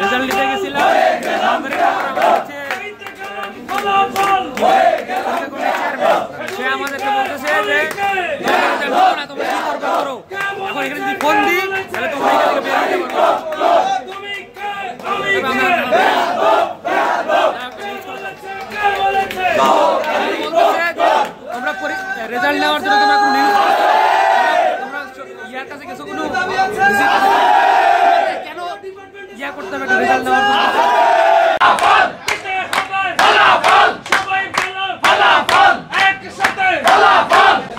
Result নিতে গেছিলাম। সে আমাদেরকে বলতেছে যে তোমরা কি করবে করো, এখন এখানে যদি ফোন দিই তাহলে তোমরা এখান থেকে বের হতে পারো। তোমরা রেজাল্ট নেওয়ার জন্য তোমরা কোনো নিউজ তোমরা ইয়ার কাছে গেছো, কোনো কেন ইয়া করতে হবে রেজাল্ট নেওয়ার জন্য?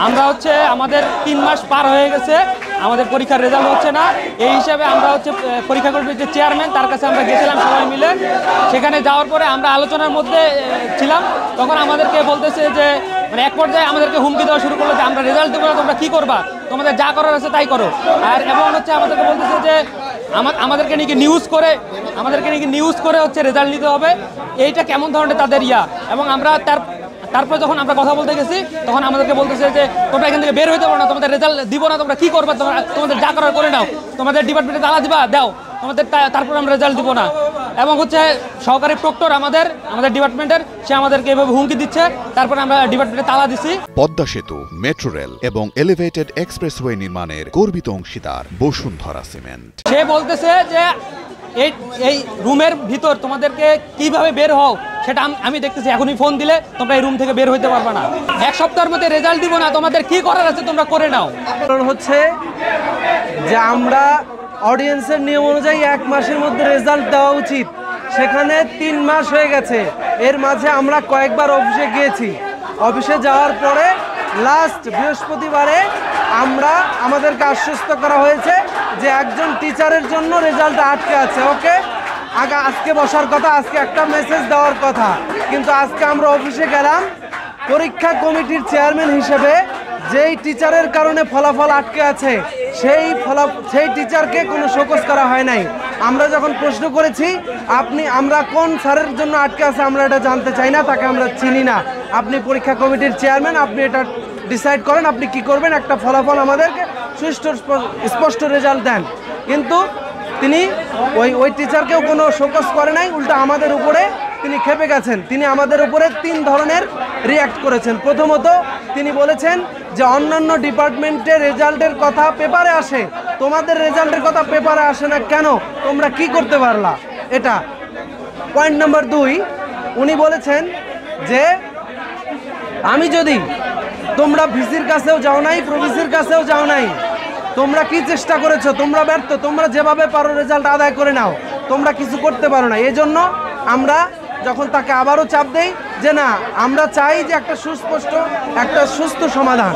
আমরা হচ্ছে আমাদের 3 মাস পার হয়ে গেছে, আমাদের পরীক্ষার রেজাল্ট হচ্ছে না। এই হিসাবে আমরা হচ্ছে পরীক্ষা কমিটির যে চেয়ারম্যান তার কাছে আমরা গেছিলাম সবাই মিলে। সেখানে যাওয়ার পরে আমরা আলোচনার মধ্যে ছিলাম, তখন আমাদেরকে বলতেছে যে মানে এক পর্যায়ে আমাদেরকে হুমকি দেওয়া শুরু করলো যে আমরা রেজাল্ট দেবো না, তোমরা কী করবা, তোমাদের যা করার আছে তাই করো। আর এবং হচ্ছে আমাদেরকে বলতেছে যে আমাদেরকে নাকি নিউজ করে হচ্ছে রেজাল্ট নিতে হবে। এইটা কেমন ধরনের তাদের ইয়া। এবং আমরা তারপরে যখন আমরা কথা বলতে গেছি তখন আমাদেরকে বলতেছে যে তোমরা এখান থেকে বের হইতে পারো না, তোমাদের রেজাল্ট দিব না, তোমরা কি করবা, তোমাদের যা করার করে নাও, তোমাদের ডিপার্টমেন্টে তালা দিবা দাও, তোমাদের তারপর আমরা রেজাল্ট দিব না। এবং হচ্ছে সহকারী প্রক্টর আমাদের ডিপার্টমেন্টের, সে আমাদেরকে এভাবে হুমকি দিচ্ছে। তারপরে আমরা ডিপার্টমেন্টে তালা দিছি। পদ্মা সেতু, মেট্রো রেল এবং এলিভেটেড এক্সপ্রেসওয়ে নির্মাণের গর্বিত অংশীদার বসুন্ধরা সিমেন্ট। সে বলতেছে যে এই রুমের ভিতর তোমাদেরকে কিভাবে বের হও সেটা আমি দেখতেছি, এখনই ফোন দিলে তোমরা এই রুম থেকে বের হইতে পারবে না, 1 সপ্তাহের মধ্যে রেজাল্ট দিব না, তোমাদের কি করার আছে তোমরা করে নাও। কারণ হচ্ছে যে আমরা অডিয়েন্সের নিয়ম অনুযায়ী 1 মাসের মধ্যে রেজাল্ট দেওয়া উচিত, সেখানে 3 মাস হয়ে গেছে। এর মাঝে আমরা কয়েকবার অফিসে গিয়েছি। অফিসে যাওয়ার পরে লাস্ট বৃহস্পতিবারে আমাদেরকে আশ্বস্ত করা হয়েছে যে একজন টিচারের জন্য রেজাল্ট আটকে আছে। ওকে, আজকে বসার কথা, আজকে একটা মেসেজ দেওয়ার কথা, কিন্তু আজকে আমরা অফিসে গেলাম পরীক্ষা কমিটির চেয়ারম্যান হিসেবে যেই টিচারের কারণে ফলাফল আটকে আছে সেই টিচারকে কোনো শোকজ করা হয় নাই। আমরা যখন প্রশ্ন করেছি আমরা কোন স্যারের জন্য আটকে আছে আমরা এটা জানতে চাই না, তাকে আমরা চিনি না, আপনি পরীক্ষা কমিটির চেয়ারম্যান, আপনি এটা ডিসাইড করেন আপনি কি করবেন, একটা ফলাফল আমাদেরকে স্পষ্ট রেজাল্ট দেন। কিন্তু তিনি ওই টিচারকেও কোনো শোকজ করে নাই, উল্টা আমাদের উপরে তিনি খেপে গেছেন। তিনি আমাদের উপরে 3 ধরনের রিয়্যাক্ট করেছেন। প্রথমত তিনি বলেছেন যে অন্যান্য ডিপার্টমেন্টের রেজাল্টের কথা পেপারে আসে, তোমাদের রেজাল্টের কথা পেপারে আসে না কেন, তোমরা কি করতে পারলা, এটা পয়েন্ট নাম্বার 2। উনি বলেছেন যে আমি যদি তোমরা ভিসির কাছেও যাও নাই, প্রভিসির কাছেও যাও নাই, তোমরা কি চেষ্টা করেছো, তোমরা ব্যর্থ, তোমরা যেভাবে পারো রেজাল্ট আদায় করে নাও, তোমরা কিছু করতে পারো না। এই জন্য আমরা যখন তাকে আবারও চাপ দেই যে না, আমরা চাই যে একটা সুস্থ সমাধান,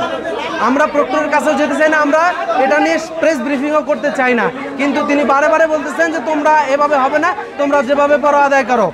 আমরা প্রক্টরের কাছেও যেতে চাই না, আমরা এটা নিয়ে প্রেস ব্রিফিংও করতে চাই না, কিন্তু তিনি বারে বারে বলতেছেন যে তোমরা এভাবে হবে না, তোমরা যেভাবে পারো আদায় করো।